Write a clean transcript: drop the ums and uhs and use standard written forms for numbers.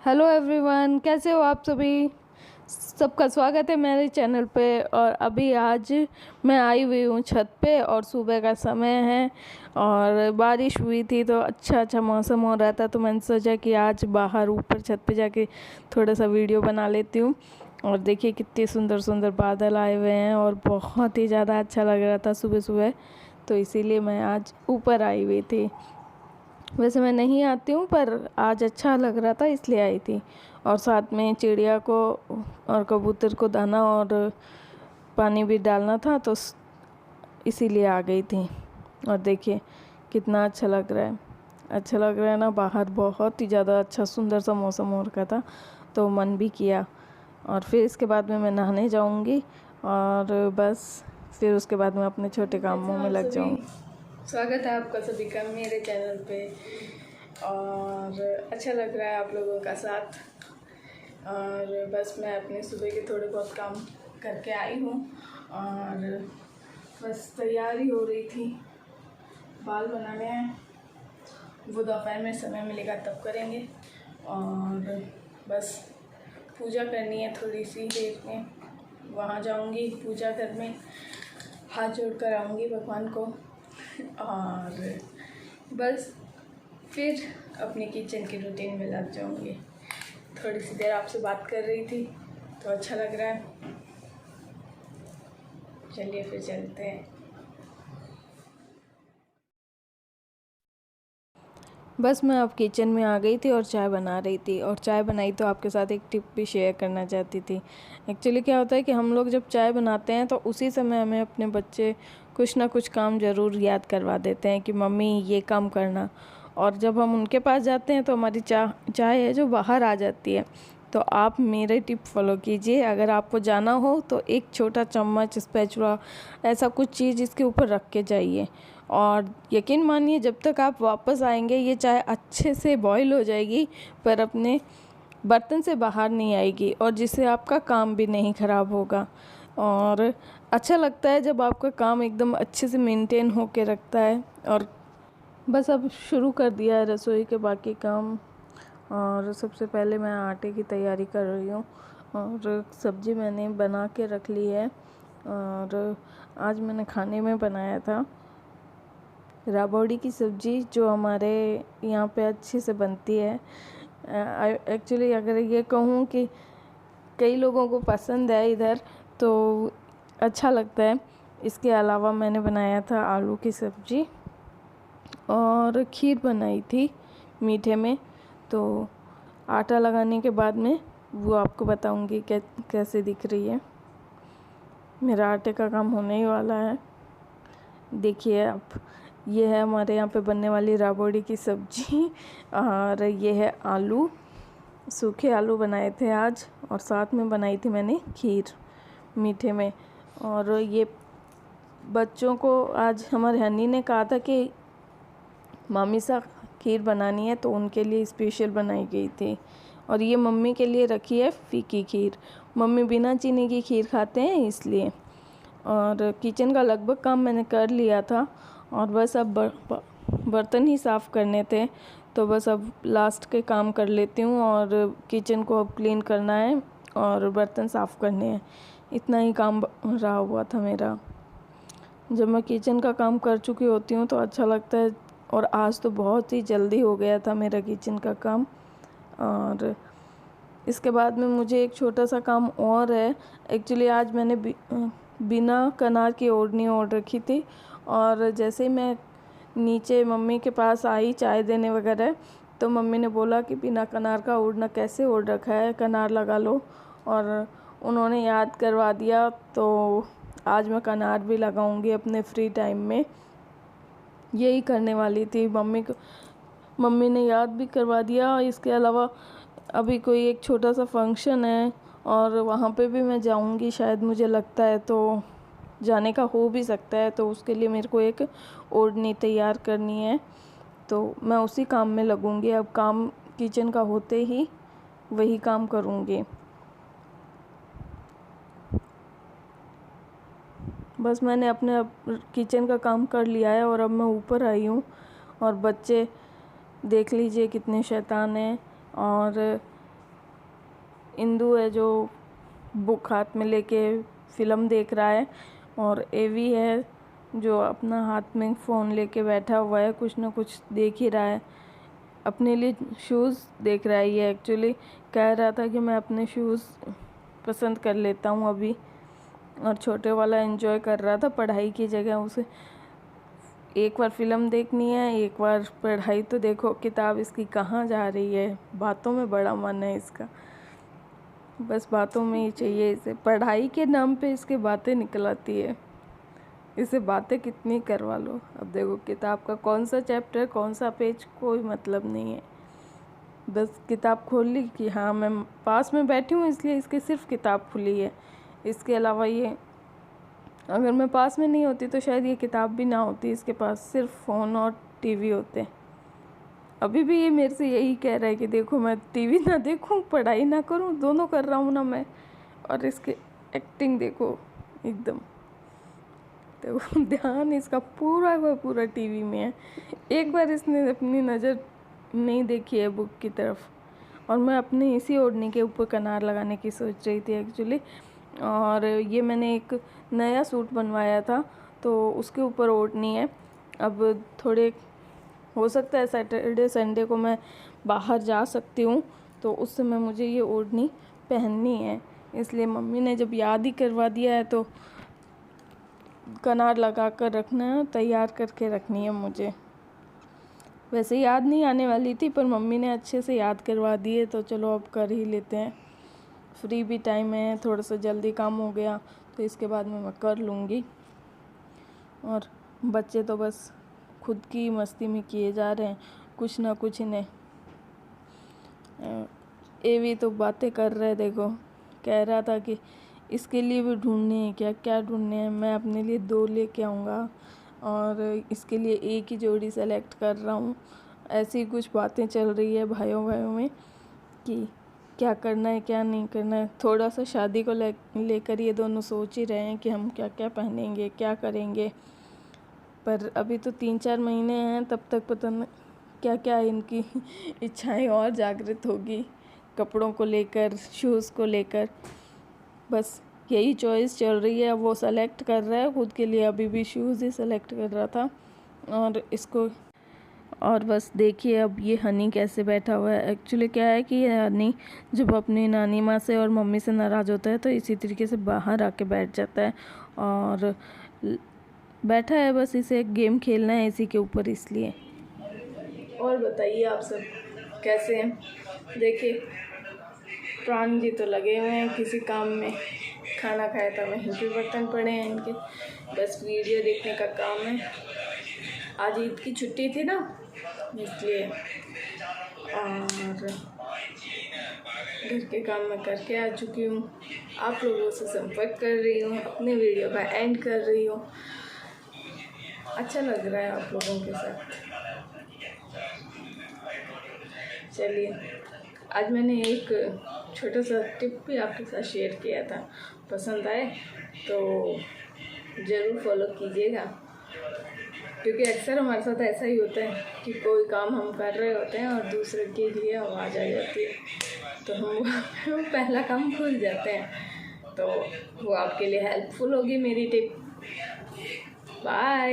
Hello everyone, कैसे हो आप सभी। सबका स्वागत है मेरे चैनल पे। और अभी आज मैं आई हुई हूँ छत पे और सुबह का समय है और बारिश हुई थी तो अच्छा मौसम हो रहा था, तो मैंने सोचा कि आज बाहर ऊपर छत पे जाके थोड़ा सा वीडियो बना लेती हूँ। और देखिए कितने सुंदर सुंदर बादल आए हुए हैं और बहुत ही ज़्यादा अच्छा लग रहा था सुबह सुबह, तो इसीलिए मैं आज ऊपर आई हुई थी। वैसे मैं नहीं आती हूँ पर आज अच्छा लग रहा था इसलिए आई थी। और साथ में चिड़िया को और कबूतर को दाना और पानी भी डालना था, तो इसीलिए आ गई थी। और देखिए कितना अच्छा लग रहा है, अच्छा लग रहा है ना। बाहर बहुत ही ज़्यादा अच्छा सुंदर सा मौसम हो रखा था तो मन भी किया। और फिर इसके बाद में मैं नहाने जाऊँगी और बस फिर उसके बाद मैं अपने छोटे कामों में लग जाऊँगी। स्वागत है आपका सभी का मेरे चैनल पे। और अच्छा लग रहा है आप लोगों का साथ। और बस मैं अपने सुबह के थोड़े बहुत काम करके आई हूँ और बस तैयारी हो रही थी। बाल बनाने हैं, वो दोपहर में समय मिलेगा तब करेंगे। और बस पूजा करनी है थोड़ी सी देर में, वहाँ जाऊँगी पूजा घर में, हाथ जोड़ कर आऊँगी भगवान को। और बस फिर अपनी किचन की रूटीन में लग जाऊँगी। थोड़ी सी देर आपसे बात कर रही थी तो अच्छा लग रहा है। चलिए फिर चलते हैं। बस मैं अब किचन में आ गई थी और चाय बना रही थी। और चाय बनाई तो आपके साथ एक टिप भी शेयर करना चाहती थी। एक्चुअली क्या होता है कि हम लोग जब चाय बनाते हैं तो उसी समय हमें अपने बच्चे कुछ ना कुछ काम ज़रूर याद करवा देते हैं कि मम्मी ये काम करना। और जब हम उनके पास जाते हैं तो हमारी चाय है जो बाहर आ जाती है। तो आप मेरे टिप फॉलो कीजिए। अगर आपको जाना हो तो एक छोटा चम्मच, स्पैचुला, ऐसा कुछ चीज़ इसके ऊपर रख के जाइए। और यकीन मानिए जब तक आप वापस आएंगे ये चाय अच्छे से बॉईल हो जाएगी पर अपने बर्तन से बाहर नहीं आएगी, और जिससे आपका काम भी नहीं ख़राब होगा। और अच्छा लगता है जब आपका काम एकदम अच्छे से मेंटेन होके रखता है। और बस अब शुरू कर दिया है रसोई के बाकी काम। और सबसे पहले मैं आटे की तैयारी कर रही हूँ और सब्ज़ी मैंने बना के रख ली है। और आज मैंने खाने में बनाया था राबड़ी की सब्ज़ी, जो हमारे यहाँ पे अच्छे से बनती है। एक्चुअली अगर ये कहूँ कि कई लोगों को पसंद है इधर तो अच्छा लगता है। इसके अलावा मैंने बनाया था आलू की सब्ज़ी और खीर बनाई थी मीठे में। तो आटा लगाने के बाद में वो आपको बताऊंगी कैसे दिख रही है। मेरा आटे का काम होने ही वाला है। देखिए आप, ये है हमारे यहाँ पे बनने वाली राबड़ी की सब्ज़ी। और ये है आलू, सूखे आलू बनाए थे आज। और साथ में बनाई थी मैंने खीर मीठे में। और ये बच्चों को आज हमारे हनी ने कहा था कि मामी सा खीर बनानी है, तो उनके लिए स्पेशल बनाई गई थी। और ये मम्मी के लिए रखी है फीकी खीर। मम्मी बिना चीनी की खीर खाते हैं इसलिए। और किचन का लगभग काम मैंने कर लिया था और बस अब बर्तन ही साफ़ करने थे, तो बस अब लास्ट के काम कर लेती हूँ। और किचन को अब क्लीन करना है और बर्तन साफ़ करने हैं। इतना ही काम रहा हुआ था मेरा। जब मैं किचन का काम कर चुकी होती हूँ तो अच्छा लगता है। और आज तो बहुत ही जल्दी हो गया था मेरा किचन का काम। और इसके बाद में मुझे एक छोटा सा काम और है। एक्चुअली आज मैंने बिना कनार की ओढ़नी ओढ़ रखी थी। और जैसे ही मैं नीचे मम्मी के पास आई चाय देने वगैरह, तो मम्मी ने बोला कि बिना कनार का ओढ़ना कैसे ओढ़ रखा है, कनार लगा लो। और उन्होंने याद करवा दिया, तो आज मैं कनार भी लगाऊंगी अपने फ्री टाइम में। यही करने वाली थी मम्मी ने याद भी करवा दिया। इसके अलावा अभी कोई एक छोटा सा फंक्शन है और वहाँ पे भी मैं जाऊँगी शायद, मुझे लगता है, तो जाने का हो भी सकता है। तो उसके लिए मेरे को एक ओढ़नी तैयार करनी है, तो मैं उसी काम में लगूँगी। अब काम किचन का होते ही वही काम करूँगी। बस मैंने अपने किचन का काम कर लिया है और अब मैं ऊपर आई हूँ। और बच्चे देख लीजिए कितने शैतान हैं। और इंदू है जो बुक हाथ में लेके फ़िल्म देख रहा है, और एवी है जो अपना हाथ में फ़ोन लेके बैठा हुआ है, कुछ ना कुछ देख ही रहा है। अपने लिए शूज़ देख रहा है। ये एक्चुअली कह रहा था कि मैं अपने शूज़ पसंद कर लेता हूँ अभी, और छोटे वाला एंजॉय कर रहा था पढ़ाई की जगह। उसे एक बार फ़िल्म देखनी है, एक बार पढ़ाई। तो देखो किताब इसकी कहाँ जा रही है, बातों में बड़ा मन है इसका, बस बातों में ही चाहिए इसे। पढ़ाई के नाम पे इसकी बातें निकल आती है, इसे बातें कितनी करवा लो। अब देखो किताब का कौन सा चैप्टर, कौन सा पेज, कोई मतलब नहीं है। बस किताब खोल ली कि हाँ मैं पास में बैठी हूँ इसलिए इसकी सिर्फ किताब खुली है। इसके अलावा ये, अगर मैं पास में नहीं होती तो शायद ये किताब भी ना होती इसके पास, सिर्फ फ़ोन और टीवी होते। अभी भी ये मेरे से यही कह रहा है कि देखो मैं टीवी ना देखूं, पढ़ाई ना करूं, दोनों कर रहा हूं ना मैं। और इसके एक्टिंग देखो एकदम, देखो ध्यान इसका पूरा का पूरा टीवी में है। एक बार इसने अपनी नज़र नहीं देखी है बुक की तरफ। और मैं अपने इसी ओढ़नी के ऊपर कनार लगाने की सोच रही थी एक्चुअली। और ये मैंने एक नया सूट बनवाया था तो उसके ऊपर ओढ़नी है। अब थोड़े हो सकता है सैटरडे संडे को मैं बाहर जा सकती हूँ, तो उस समय मुझे ये ओढ़नी पहननी है। इसलिए मम्मी ने जब याद ही करवा दिया है तो कनार लगा कर रखना है, तैयार करके रखनी है मुझे। वैसे याद नहीं आने वाली थी पर मम्मी ने अच्छे से याद करवा दिए, तो चलो अब कर ही लेते हैं। फ्री भी टाइम है, थोड़ा सा जल्दी काम हो गया तो इसके बाद में मैं कर लूँगी। और बच्चे तो बस खुद की मस्ती में किए जा रहे हैं, कुछ ना कुछ इन्हें। एवी तो बातें कर रहे, देखो कह रहा था कि इसके लिए भी ढूंढने हैं, क्या क्या ढूंढने हैं, मैं अपने लिए 2 लेके आऊँगा और इसके लिए एक ही जोड़ी सेलेक्ट कर रहा हूँ। ऐसी कुछ बातें चल रही है भाइयों में कि क्या करना है क्या नहीं करना है। थोड़ा सा शादी को लेकर ये दोनों सोच ही रहे हैं कि हम क्या क्या पहनेंगे, क्या करेंगे। पर अभी तो 3-4 महीने हैं, तब तक पता नहीं क्या क्या इनकी इच्छाएं और जागृत होगी, कपड़ों को लेकर, शूज़ को लेकर। बस यही चॉइस चल रही है। वो सेलेक्ट कर रहा है खुद के लिए, अभी भी शूज़ ही सेलेक्ट कर रहा था। और इसको, और बस देखिए अब ये हनी कैसे बैठा हुआ है। एक्चुअली क्या है कि ये हनी जब अपनी नानी माँ से और मम्मी से नाराज़ होता है तो इसी तरीके से बाहर आके बैठ जाता है, और बैठा है, बस इसे एक गेम खेलना है इसी के ऊपर, इसलिए। और बताइए आप सब कैसे हैं। देखिए प्राण जी तो लगे हुए हैं किसी काम में, खाना खाया था वहीं पे बर्तन पड़े हैं इनके, बस वीडियो देखने का काम है। आज ईद की छुट्टी थी ना इसलिए, और घर के काम में करके आ चुकी हूँ, आप लोगों से संपर्क कर रही हूँ, अपने वीडियो का एंड कर रही हूँ। अच्छा लग रहा है आप लोगों के साथ। चलिए आज मैंने एक छोटा सा टिप भी आपके साथ शेयर किया था, पसंद आए तो ज़रूर फॉलो कीजिएगा, क्योंकि अक्सर हमारे साथ ऐसा ही होता है कि कोई काम हम कर रहे होते हैं और दूसरे के लिए आवाज़ आ जाती है तो हम पहला काम भूल जाते हैं। तो वो आपके लिए हेल्पफुल होगी मेरी टिप। बाय।